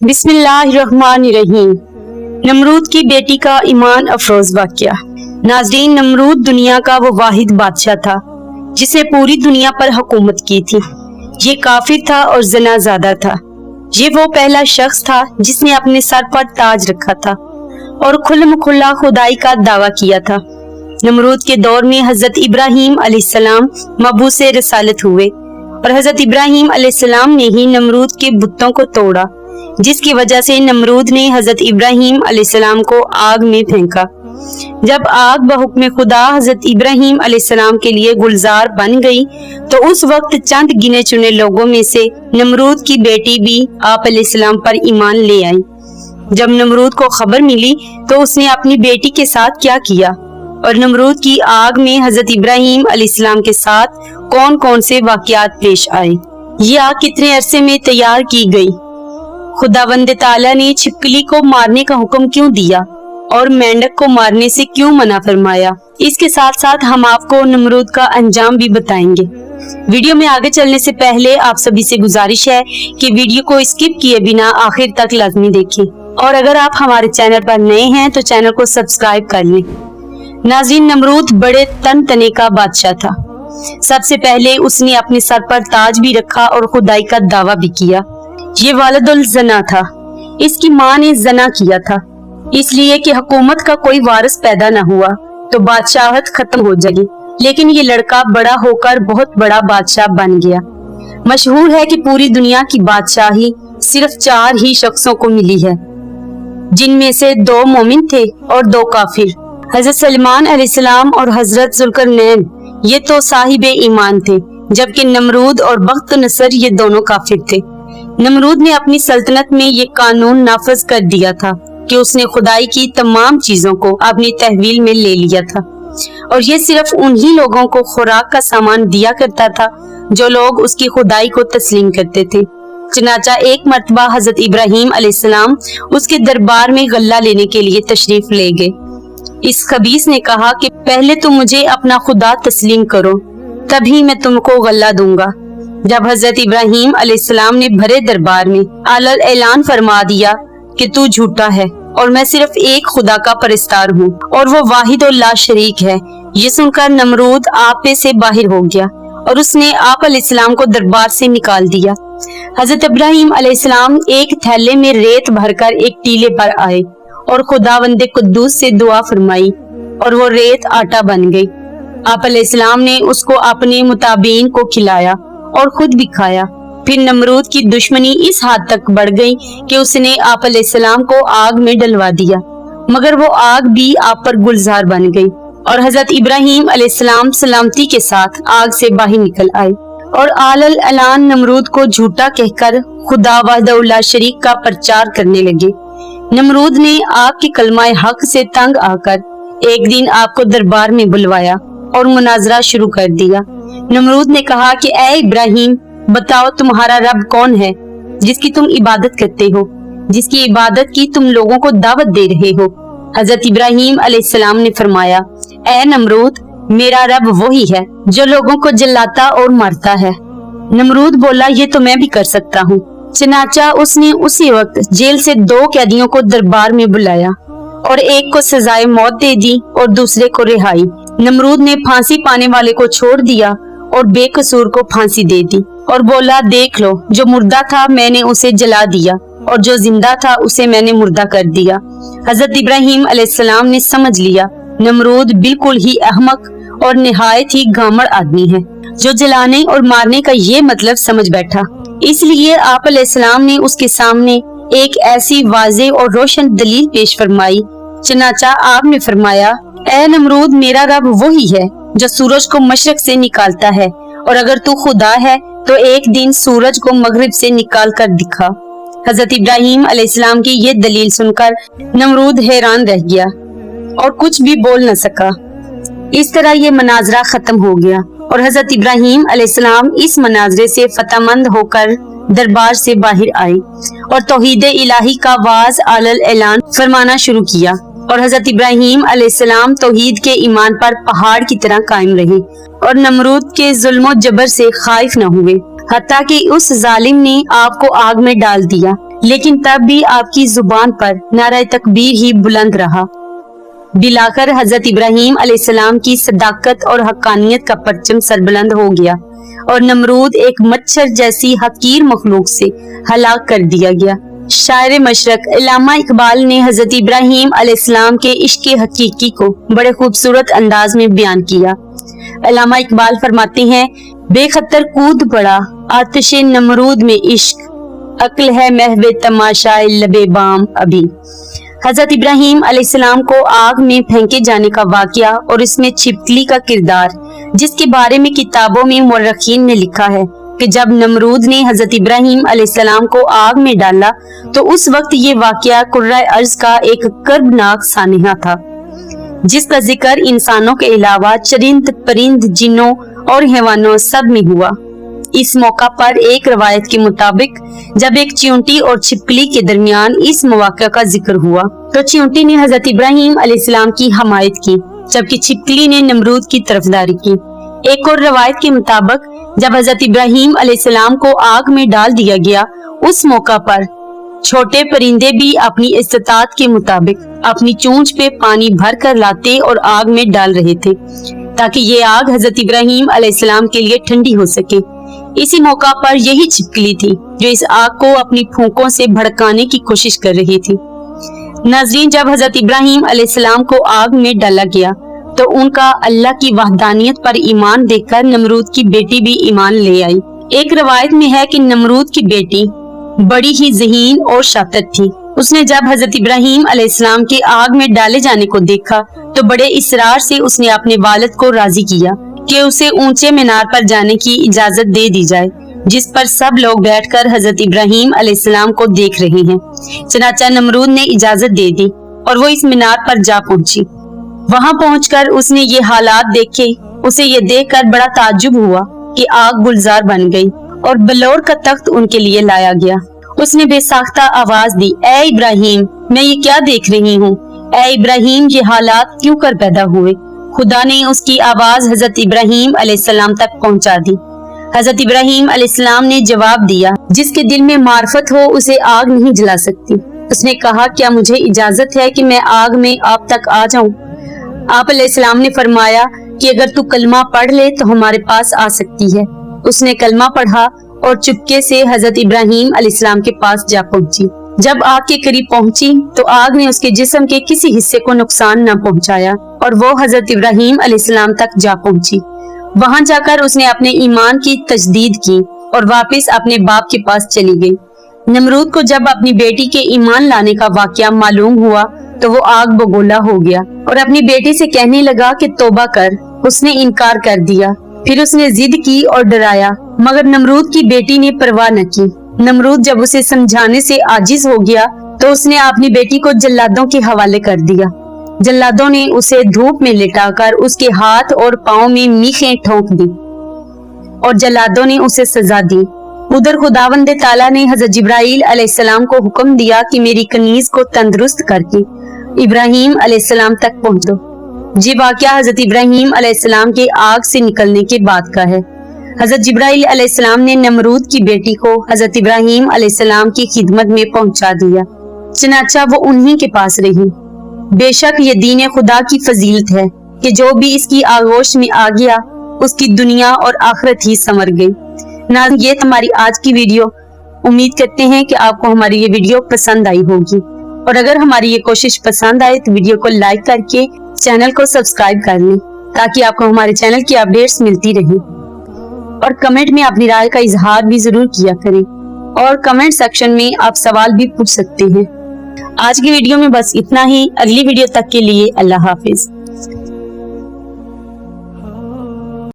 बिस्मिल्लाहिर्रहमानिर्रहीम। नमरूद की बेटी का ईमान अफरोज वाक़या। नाज़रीन, नमरूद दुनिया का वो वाहिद बादशाह था जिसने पूरी दुनिया पर हुकूमत की थी। ये काफिर था और ज़नाज़ादा था। ये वो पहला शख्स था जिसने अपने सर पर ताज रखा था और खुल्म खुल्ला खुदाई का दावा किया था। नमरूद के दौर में हजरत इब्राहीम अलैहिस्सलाम मबूसे रसालत हुए और हजरत इब्राहीम अलैहिस्सलाम ने ही नमरूद के बुतों को तोड़ा, जिसकी वजह से नमरूद ने हजरत इब्राहीम अलैहिस्सलाम को आग में फेंका। जब आग बहुक्म खुदा हजरत इब्राहीम अलैहिस्सलाम के लिए गुलजार बन गई तो उस वक्त चंद गिने चुने लोगों में से नमरूद की बेटी भी आप अलैहिस्सलाम पर ईमान ले आई। जब नमरूद को खबर मिली तो उसने अपनी बेटी के साथ क्या किया और नमरूद की आग में हजरत इब्राहीम अलैहिस्सलाम के साथ कौन कौन से वाक़यात पेश आए। ये आग कितने अरसे में तैयार की गई, खुदावंद ताला ने छिपकली को मारने का हुक्म क्यों दिया और मेंढक को मारने से क्यों मना फरमाया, इसके साथ साथ हम आपको नमरूद का अंजाम भी बताएंगे। वीडियो में आगे चलने से पहले आप सभी से गुजारिश है कि वीडियो को स्किप किए बिना आखिर तक लाजमी देखें और अगर आप हमारे चैनल पर नए हैं तो चैनल को सब्सक्राइब कर लें। नाज़रीन, नमरूद बड़े तन तने का बादशाह था। सबसे पहले उसने अपने सर पर ताज भी रखा और खुदाई का दावा भी किया। ये वालिदुल जना था। इसकी माँ ने जना किया था, इसलिए कि हुकूमत का कोई वारिस पैदा न हुआ तो बादशाहत खत्म हो जाएगी। लेकिन ये लड़का बड़ा होकर बहुत बड़ा बादशाह बन गया। मशहूर है कि पूरी दुनिया की बादशाही सिर्फ 4 ही शख्सों को मिली है, जिनमें से 2 मोमिन थे और 2 काफिर। हजरत सलमान अलैहिस्सलाम और हजरत जुल्करनैन ये तो साहिबे ईमान थे, जबकि नमरूद और बख्त नसर ये दोनों काफिर थे। नमरूद ने अपनी सल्तनत में ये कानून नाफज कर दिया था कि उसने खुदाई की तमाम चीजों को अपनी तहवील में ले लिया था और ये सिर्फ उन्हीं लोगों को खुराक का सामान दिया करता था जो लोग उसकी खुदाई को तस्लीम करते थे। चनाचा एक मर्तबा हजरत इब्राहीम अलैहिस्सलाम उसके दरबार में गल्ला लेने के लिए तशरीफ ले गए। इस खबीस ने कहा कि पहले तुम मुझे अपना खुदा तस्लीम करो, तभी मैं तुमको गल्ला दूंगा। जब हजरत इब्राहीम अलैहिस्सलाम ने भरे दरबार में आलल ऐलान फरमा दिया कि तू झूठा है और मैं सिर्फ एक खुदा का परस्तार हूँ और वो वाहिद और ला शरीक है, ये सुनकर नमरूद आपे से बाहर हो गया और उसने आप अलैहिस्सलाम को दरबार से निकाल दिया। हजरत इब्राहीम अलैहिस्सलाम एक थैले में रेत भरकर एक टीले पर आए और खुदावंद कुद्दूस से दुआ फरमाई और वो रेत आटा बन गई। आप अलैहिस्सलाम ने उसको अपने मुताबिन को खिलाया और खुद भी खाया। फिर नमरूद की दुश्मनी इस हद तक बढ़ गई कि उसने आप अलैहिस्सलाम को आग में डलवा दिया, मगर वो आग भी आप पर गुलजार बन गई और हजरत इब्राहीम अलैहिस्सलाम सलामती के साथ आग से बाहर निकल आए और आलल ऐलान नमरूद को झूठा कहकर खुदा वहदहू ला शरीक का प्रचार करने लगे। नमरूद ने आपके कलमाए हक से तंग आकर एक दिन आपको दरबार में बुलवाया और मुनाजरा शुरू कर दिया। नमरूद ने कहा कि ऐ इब्राहीम, बताओ तुम्हारा रब कौन है जिसकी तुम इबादत करते हो, जिसकी इबादत की तुम लोगों को दावत दे रहे हो। हजरत इब्राहीम अलैहिस्सलाम ने फरमाया, ऐ नमरूद, मेरा रब वही है जो लोगों को जलाता और मारता है। नमरूद बोला, ये तो मैं भी कर सकता हूँ। चनाचा उसने उसी वक्त जेल से 2 कैदियों को दरबार में बुलाया और एक को सजाए मौत दे दी और दूसरे को रिहाई। नमरूद ने फांसी पाने वाले को छोड़ दिया और बेकसूर को फांसी दे दी और बोला, देख लो, जो मुर्दा था मैंने उसे जला दिया और जो जिंदा था उसे मैंने मुर्दा कर दिया। हजरत इब्राहीम अलैहिस्सलाम ने समझ लिया नमरूद बिल्कुल ही अहमक और निहायत ही गामड़ आदमी है, जो जलाने और मारने का ये मतलब समझ बैठा। इसलिए आप अलैहिस्सलाम ने उसके सामने एक ऐसी वाज़ेह और रोशन दलील पेश फरमाई। चनाचा आपने फरमाया, ऐ नमरूद, मेरा रब वही है जो सूरज को मशरक से निकालता है और अगर तू खुदा है तो एक दिन सूरज को मगरिब से निकाल कर दिखा। हजरत इब्राहीम अलैहिस्सलाम की ये दलील सुनकर नमरूद हैरान रह गया और कुछ भी बोल न सका। इस तरह ये मनाजरा खत्म हो गया और हजरत इब्राहीम अलैहिस्सलाम इस मनाजरे से फतहमंद होकर दरबार से बाहर आए और तौहीद इलाही का वाज आलल ऐलान फरमाना शुरू किया और हजरत इब्राहीम अलैहिस्सलाम तौहीद के ईमान पर पहाड़ की तरह कायम रहे और नमरूद के जुल्म जबर से खाइफ न हुए। हत्ता कि उस जालिम ने आपको आग में डाल दिया लेकिन तब भी आपकी जुबान पर नारा तकबीर ही बुलंद रहा। बिलाकर हजरत इब्राहीम अलैहिस्सलाम की सदाकत और हक्कानियत का परचम सरबुलंद हो गया और नमरूद एक मच्छर जैसी हकीर मखलूक से हलाक कर दिया गया। शायर मशरक अल्लामा इकबाल ने हजरत इब्राहीम अलैहिस्सलाम के इश्क हकीकी को बड़े खूबसूरत अंदाज में बयान किया। अल्लामा इकबाल फरमाते हैं, बेखतर कूद पड़ा आतिशे नमरूद में इश्क, अक्ल है महवे तमाशाए लबे बाम अभी। हजरत इब्राहीम अलैहिस्सलाम को आग में फेंके जाने का वाकया और इसमें छिपकली का किरदार, जिसके बारे में किताबों में मुर्रखीन ने लिखा है कि जब नमरूद ने हजरत इब्राहीम अलैहिस्सलाम को आग में डाला तो उस वक्त ये वाकया कुर्रा अर्ज का एक कर्बनाक सानिहा था, जिसका जिक्र इंसानों के अलावा चरिंद परिंद जिन्नों और हैवानों सब में हुआ। इस मौका पर एक रवायत के मुताबिक जब एक चींटी और छिपकली के दरमियान इस मौका का जिक्र हुआ तो चींटी ने हजरत इब्राहीम अलैहिस्सलाम की हमायत की, जबकि छिपकली ने नमरूद की तरफदारी की। एक और रवायत के मुताबिक जब हजरत इब्राहीम अलैहिस्सलाम को आग में डाल दिया गया, उस मौका पर छोटे परिंदे भी अपनी इस्तात के मुताबिक अपनी चोंच पे पानी भर कर लाते और आग में डाल रहे थे, ताकि ये आग हजरत इब्राहीम अलैहिस्सलाम के लिए ठंडी हो सके। इसी मौका पर यही छिपकली थी जो इस आग को अपनी फूंकों से भड़काने की कोशिश कर रही थी। नाज़रीन, जब हजरत इब्राहीम अलैहिस्सलाम को आग में डाला गया तो उनका अल्लाह की वहदानियत पर ईमान देखकर नमरूद की बेटी भी ईमान ले आई। एक रवायत में है कि नमरूद की बेटी बड़ी ही ज़हीन और शातिर थी। उसने जब हजरत इब्राहीम अलैहिस्सलाम के आग में डाले जाने को देखा तो बड़े इसरार से उसने अपने वालिद को राजी किया कि उसे ऊंचे मीनार पर जाने की इजाजत दे दी जाए, जिस पर सब लोग बैठकर हजरत इब्राहीम अलैहिस्सलाम को देख रहे हैं। चनाचा नमरूद ने इजाजत दे दी और वो इस मीनार पर जा पहुंची। वहां पहुंचकर उसने ये हालात देखे। उसे ये देखकर बड़ा ताज्जुब हुआ कि आग गुलजार बन गई और बलौर का तख्त उनके लिए लाया गया। उसने बेसाख्ता आवाज दी, ए इब्राहीम, मैं ये क्या देख रही हूँ? ए इब्राहीम, ये हालात क्यों कर पैदा हुए? खुदा ने उसकी आवाज हजरत इब्राहीम अलैहिस्सलाम तक पहुंचा दी। हजरत इब्राहीम अलैहिस्सलाम ने जवाब दिया, जिसके दिल में मार्फत हो उसे आग नहीं जला सकती। उसने कहा, क्या मुझे इजाजत है कि मैं आग में आप तक आ जाऊं? आप अलैहिस्सलाम ने फरमाया कि अगर तू कलमा पढ़ ले तो हमारे पास आ सकती है। उसने कलमा पढ़ा और चुपके से हजरत इब्राहीम अलैहिस्सलाम के पास जा पहुंची। जब आग के करीब पहुंची तो आग ने उसके जिस्म के किसी हिस्से को नुकसान न पहुंचाया और वो हजरत इब्राहीम अलैहिस्सलाम तक जा पहुंची। वहां जाकर उसने अपने ईमान की तजदीद की और वापस अपने बाप के पास चली गई। नमरूद को जब अपनी बेटी के ईमान लाने का वाकया मालूम हुआ तो वो आग बगोला हो गया और अपनी बेटी से कहने लगा कि तौबा कर। उसने इनकार कर दिया। फिर उसने जिद की और डराया, मगर नमरूद की बेटी ने परवाह न की। नमरूद जब उसे समझाने से आजिज हो गया तो उसने अपनी बेटी को जल्लादों के हवाले कर दिया। जल्लादों ने उसे धूप में लिटाकर उसके हाथ और पाँव में मीखें ठोंक दी और जल्लादों ने उसे सजा दी। उधर खुदावंद ताला ने हजरत जिब्राइल अलैहिस्सलाम को हुक्म दिया कि मेरी कनीज को तंदुरुस्त करके इब्राहीम अलैहिस्सलाम तक पहुंच दो। ये वाकया हजरत इब्राहीम अलैहिस्सलाम के आग से निकलने के बाद का है। हजरत जिब्राइल अलैहिस्सलाम ने नमरूद की बेटी को हजरत इब्राहीम अलैहिस्सलाम की खिदमत में पहुंचा दिया। चनाचा वो उन्हीं के पास रही। बेशक ये दीन खुदा की फजीलत है कि जो भी इसकी आगोश में आ गया उसकी दुनिया और आखिरत ही संवर गई। नाज़रीन, ये हमारी आज की वीडियो। उम्मीद करते हैं कि आपको हमारी ये वीडियो पसंद आई होगी और अगर हमारी ये कोशिश पसंद आए तो वीडियो को लाइक करके चैनल को सब्सक्राइब कर लें ताकि आपको हमारे चैनल की अपडेट्स मिलती रहें। और कमेंट में अपनी राय का इजहार भी जरूर किया करें और कमेंट सेक्शन में आप सवाल भी पूछ सकते हैं। आज की वीडियो में बस इतना ही। अगली वीडियो तक के लिए अल्लाह हाफिज।